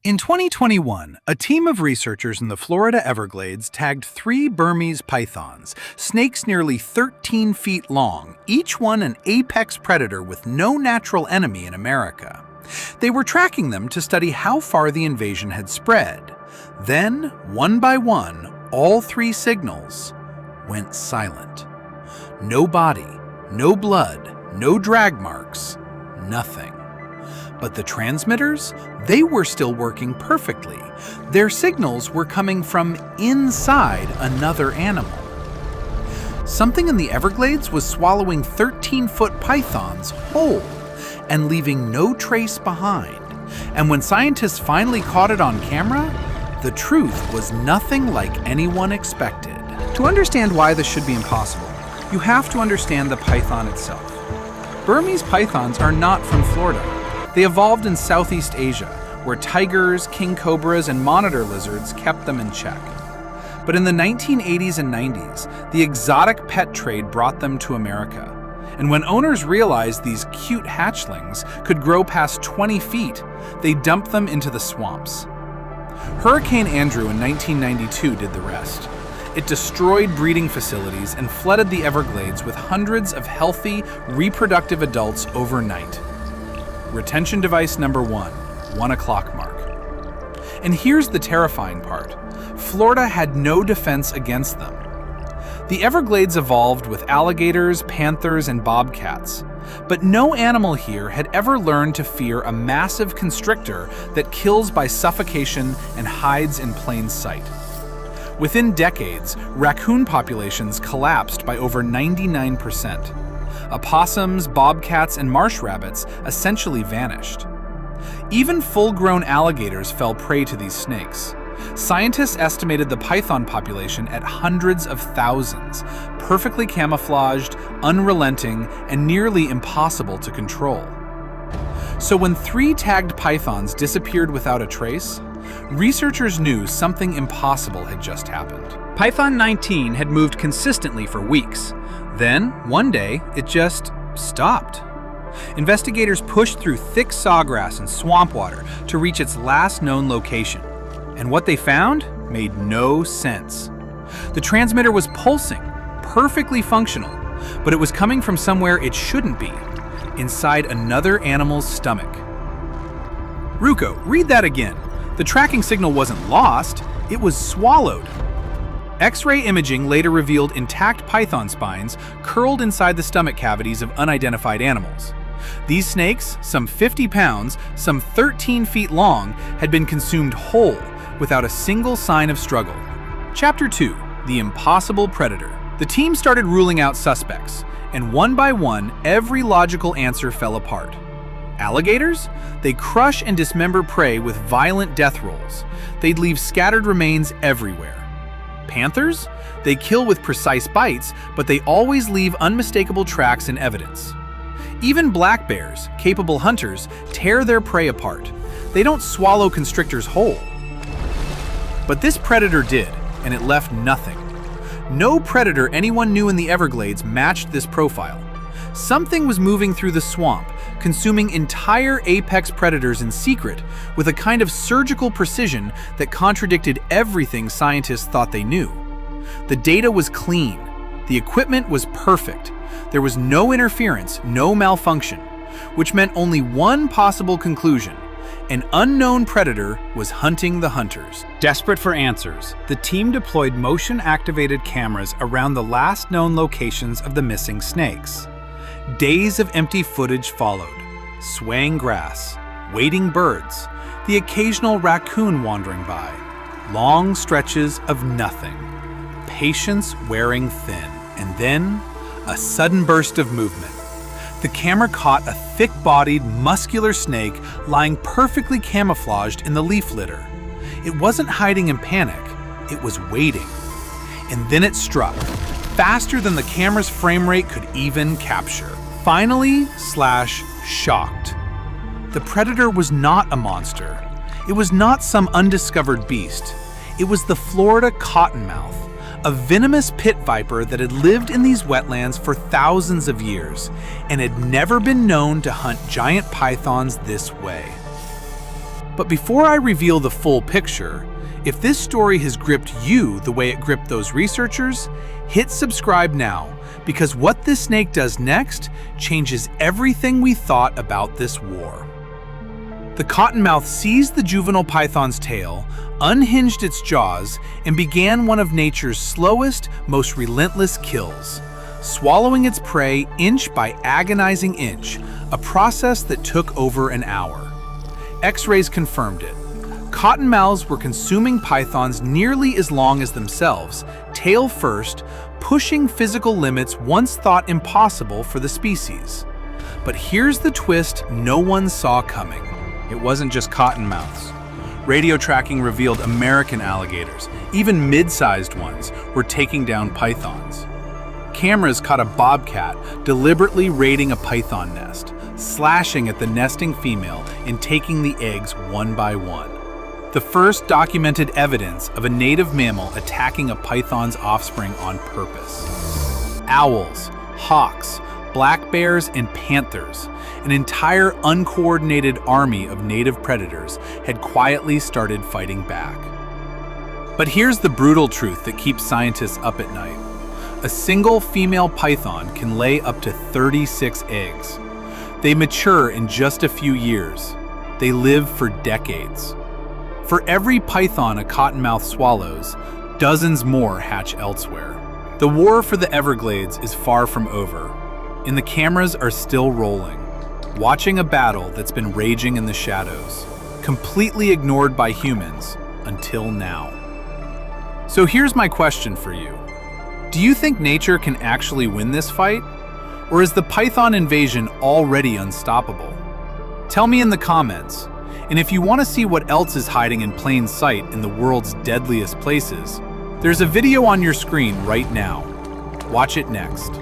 In 2021, a team of researchers in the Florida Everglades tagged 3 Burmese pythons, snakes nearly 13 feet long, each one an apex predator with no natural enemy in America. They were tracking them to study how far the invasion had spread. Then, one by one, all 3 signals went silent. No body, no blood, no drag marks, nothing. But the transmitters, they were still working perfectly. Their signals were coming from inside another animal. Something in the Everglades was swallowing 13-foot pythons whole and leaving no trace behind. And when scientists finally caught it on camera, the truth was nothing like anyone expected. To understand why this should be impossible, you have to understand the python itself. Burmese pythons are not from Florida. They evolved in Southeast Asia, where tigers, king cobras, and monitor lizards kept them in check. But in the 1980s and 90s, the exotic pet trade brought them to America. And when owners realized these cute hatchlings could grow past 20 feet, they dumped them into the swamps. Hurricane Andrew in 1992 did the rest. It destroyed breeding facilities and flooded the Everglades with hundreds of healthy, reproductive adults overnight. Retention device number 1 o'clock mark. And here's the terrifying part. Florida had no defense against them. The Everglades evolved with alligators, panthers, and bobcats. But no animal here had ever learned to fear a massive constrictor that kills by suffocation and hides in plain sight. Within decades, raccoon populations collapsed by over 99%. Opossums, bobcats, and marsh rabbits essentially vanished. Even full-grown alligators fell prey to these snakes. Scientists estimated the python population at hundreds of thousands, perfectly camouflaged, unrelenting, and nearly impossible to control. So when 3 tagged pythons disappeared without a trace, researchers knew something impossible had just happened. Python 19 had moved consistently for weeks. Then, one day, it just stopped. Investigators pushed through thick sawgrass and swamp water to reach its last known location. And what they found made no sense. The transmitter was pulsing, perfectly functional, but it was coming from somewhere it shouldn't be, inside another animal's stomach. Ruko, read that again. The tracking signal wasn't lost, it was swallowed. X-ray imaging later revealed intact python spines curled inside the stomach cavities of unidentified animals. These snakes, some 50 pounds, some 13 feet long, had been consumed whole, without a single sign of struggle. Chapter 2, The Impossible Predator. The team started ruling out suspects, and one by one, every logical answer fell apart. Alligators? They crush and dismember prey with violent death rolls. They'd leave scattered remains everywhere. Panthers? They kill with precise bites, but they always leave unmistakable tracks and evidence. Even black bears, capable hunters, tear their prey apart. They don't swallow constrictors whole. But this predator did, and it left nothing. No predator anyone knew in the Everglades matched this profile. Something was moving through the swamp, consuming entire apex predators in secret with a kind of surgical precision that contradicted everything scientists thought they knew. The data was clean. The equipment was perfect. There was no interference, no malfunction, which meant only one possible conclusion. An unknown predator was hunting the hunters. Desperate for answers, the team deployed motion-activated cameras around the last known locations of the missing snakes. Days of empty footage followed. Swaying grass, wading birds, the occasional raccoon wandering by. Long stretches of nothing. Patience wearing thin. And then, a sudden burst of movement. The camera caught a thick-bodied, muscular snake lying perfectly camouflaged in the leaf litter. It wasn't hiding in panic, it was waiting. And then it struck, faster than the camera's frame rate could even capture. Finally, shocked. The predator was not a monster. It was not some undiscovered beast. It was the Florida cottonmouth, a venomous pit viper that had lived in these wetlands for thousands of years and had never been known to hunt giant pythons this way. But before I reveal the full picture, if this story has gripped you the way it gripped those researchers, hit subscribe now, because what this snake does next changes everything we thought about this war. The cottonmouth seized the juvenile python's tail, unhinged its jaws, and began one of nature's slowest, most relentless kills, swallowing its prey inch by agonizing inch, a process that took over an hour. X-rays confirmed it. Cottonmouths were consuming pythons nearly as long as themselves, tail first, pushing physical limits once thought impossible for the species. But here's the twist no one saw coming. It wasn't just cottonmouths. Radio tracking revealed American alligators, even mid-sized ones, were taking down pythons. Cameras caught a bobcat deliberately raiding a python nest, slashing at the nesting female and taking the eggs one by one. The first documented evidence of a native mammal attacking a python's offspring on purpose. Owls, hawks, black bears, and panthers, an entire uncoordinated army of native predators, had quietly started fighting back. But here's the brutal truth that keeps scientists up at night. A single female python can lay up to 36 eggs. They mature in just a few years. They live for decades. For every python a cottonmouth swallows, dozens more hatch elsewhere. The war for the Everglades is far from over, and the cameras are still rolling, watching a battle that's been raging in the shadows, completely ignored by humans until now. So here's my question for you. Do you think nature can actually win this fight? Or is the python invasion already unstoppable? Tell me in the comments. And if you want to see what else is hiding in plain sight in the world's deadliest places, there's a video on your screen right now. Watch it next.